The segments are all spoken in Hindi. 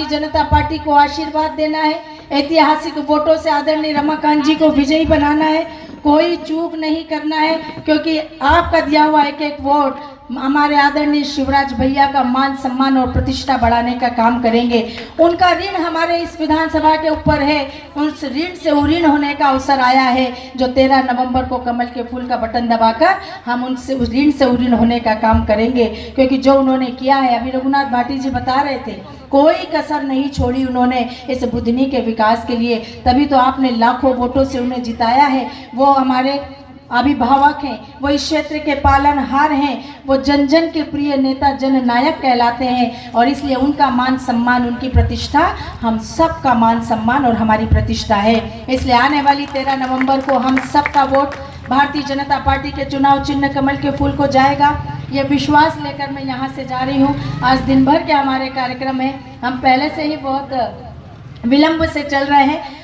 जनता पार्टी को आशीर्वाद देना है, ऐतिहासिक वोटों से आदरणीय रमाकांत जी को विजयी बनाना है, कोई चूक नहीं करना है, क्योंकि आपका दिया हुआ एक एक वोट हमारे आदरणीय शिवराज भैया का मान सम्मान और प्रतिष्ठा बढ़ाने का काम करेंगे। उनका ऋण हमारे इस विधानसभा के ऊपर है, उस ऋण से उऋण होने का अवसर आया है, जो 13 नवंबर को कमल के फूल का बटन दबाकर हम उनसे उस ऋण से उऋण होने का काम करेंगे। क्योंकि जो उन्होंने किया है, अभी रघुनाथ भाटी जी बता रहे थे, कोई कसर नहीं छोड़ी उन्होंने इस बुधनी के विकास के लिए, तभी तो आपने लाखों वोटों से उन्हें जिताया है। वो हमारे अभिभावक हैं, वो इस क्षेत्र के पालनहार हैं, वो जन जन के प्रिय नेता, जननायक कहलाते हैं, और इसलिए उनका मान सम्मान, उनकी प्रतिष्ठा हम सब का मान सम्मान और हमारी प्रतिष्ठा है। इसलिए आने वाली 13 नवंबर को हम सब का वोट भारतीय जनता पार्टी के चुनाव चिन्ह कमल के फूल को जाएगा। ये विश्वास लेकर मैं यहाँ से जा रही हूँ। आज दिन भर के हमारे कार्यक्रम है, हम पहले से ही बहुत विलंब से चल रहे हैं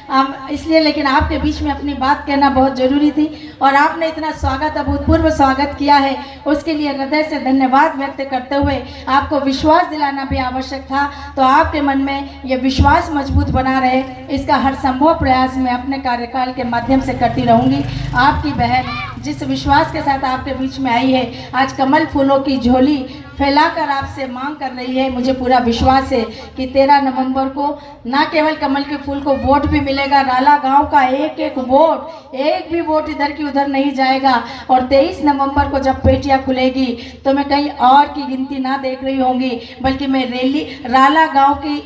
इसलिए, लेकिन आपके बीच में अपनी बात कहना बहुत ज़रूरी थी, और आपने इतना स्वागत, अभूतपूर्व स्वागत किया है, उसके लिए हृदय से धन्यवाद व्यक्त करते हुए आपको विश्वास दिलाना भी आवश्यक था। तो आपके मन में ये विश्वास मजबूत बना रहे, इसका हर संभव प्रयास मैं अपने कार्यकाल के माध्यम से करती रहूँगी। आपकी बहन जिस विश्वास के साथ आपके बीच में आई है, आज कमल फूलों की झोली फैलाकर आपसे मांग कर रही है, मुझे पूरा विश्वास है कि 13 नवंबर को ना केवल कमल के फूल को वोट भी मिलेगा, राला गांव का एक एक वोट, एक भी वोट इधर की उधर नहीं जाएगा। और 23 नवंबर को जब पेटियां खुलेगी तो मैं कहीं और की गिनती ना देख रही होंगी, बल्कि मैं राला गांव की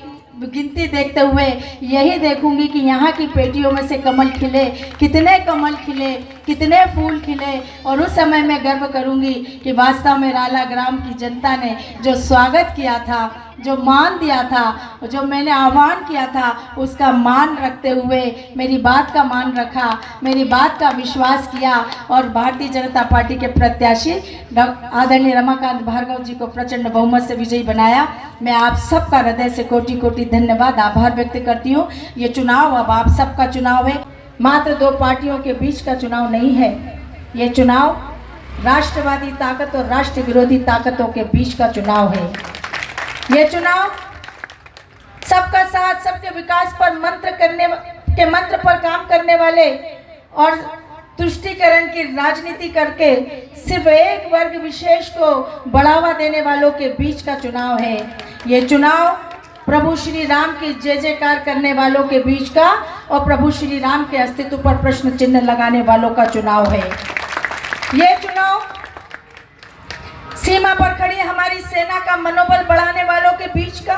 गिनती देखते हुए यही देखूंगी कि यहाँ की पेटियों में से कमल खिले, कितने कमल खिले, कितने फूल खिले, और उस समय मैं गर्व करूंगी कि वास्तव में राला ग्राम की जनता ने जो स्वागत किया था, जो मान दिया था, जो मैंने आह्वान किया था, उसका मान रखते हुए मेरी बात का मान रखा, मेरी बात का विश्वास किया, और भारतीय जनता पार्टी के प्रत्याशी आदरणीय रमाकांत भार्गव जी को प्रचंड बहुमत से विजयी बनाया। मैं आप सबका हृदय से कोटि कोटि धन्यवाद, आभार व्यक्त करती हूँ। ये चुनाव अब आप सबका चुनाव है, मात्र 2 पार्टियों के बीच का चुनाव नहीं है। ये चुनाव राष्ट्रवादी ताकत और राष्ट्र विरोधी ताकतों के बीच का चुनाव है। ये चुनाव सबका साथ, सबके विकास पर मंत्र पर काम करने वाले और तुष्टीकरण की राजनीति करके सिर्फ एक वर्ग विशेष को बढ़ावा देने वालों के बीच का चुनाव है। ये चुनाव प्रभु श्री राम की जय जयकार करने वालों के बीच का और प्रभु श्री राम के अस्तित्व पर प्रश्न चिन्ह लगाने वालों का चुनाव है। ये चुनाव सीमा पर खड़ी हमारी सेना का मनोबल बढ़ाने वालों के बीच का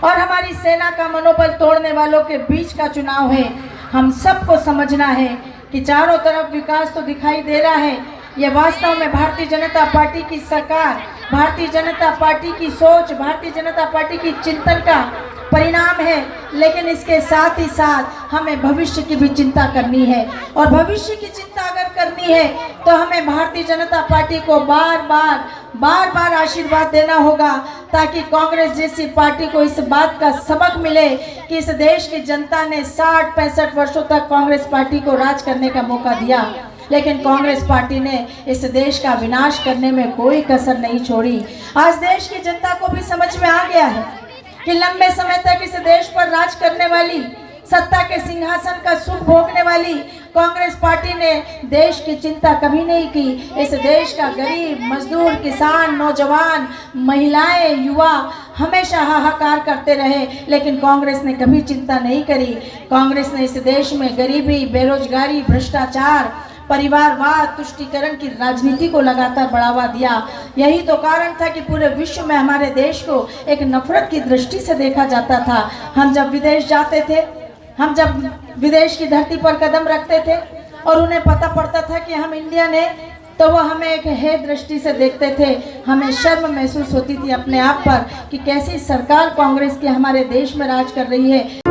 और हमारी सेना का मनोबल तोड़ने वालों के बीच का चुनाव है। हम सबको समझना है कि चारों तरफ विकास तो दिखाई दे रहा है, ये वास्तव में भारतीय जनता पार्टी की सरकार, भारतीय जनता पार्टी की सोच, भारतीय जनता पार्टी की चिंतन का परिणाम है। लेकिन इसके साथ ही साथ हमें भविष्य की भी चिंता करनी है, और भविष्य की चिंता अगर करनी है तो हमें भारतीय जनता पार्टी को बार बार आशीर्वाद देना होगा, ताकि कांग्रेस जैसी पार्टी को इस बात का सबक मिले कि इस देश की जनता ने 60-65 वर्षों तक कांग्रेस पार्टी को राज करने का मौका दिया, लेकिन कांग्रेस पार्टी ने इस देश का विनाश करने में कोई कसर नहीं छोड़ी। आज देश की जनता को भी समझ में आ गया है कि लंबे समय तक इस देश पर राज करने वाली, सत्ता के सिंहासन का सुख भोगने वाली कांग्रेस पार्टी ने देश की चिंता कभी नहीं की। इस देश का गरीब, मजदूर, किसान, नौजवान, महिलाएं, युवा हमेशा हाहाकार करते रहे, लेकिन कांग्रेस ने कभी चिंता नहीं करी। कांग्रेस ने इस देश में गरीबी, बेरोजगारी, भ्रष्टाचार, परिवारवाद, तुष्टीकरण की राजनीति को लगातार बढ़ावा दिया। यही तो कारण था कि पूरे विश्व में हमारे देश को एक नफरत की दृष्टि से देखा जाता था। हम जब विदेश जाते थे, हम जब विदेश की धरती पर कदम रखते थे और उन्हें पता पड़ता था कि हम इंडियन हैं, तो वो हमें एक हे दृष्टि से देखते थे। हमें शर्म महसूस होती थी अपने आप पर कि कैसी सरकार कांग्रेस की हमारे देश में राज कर रही है।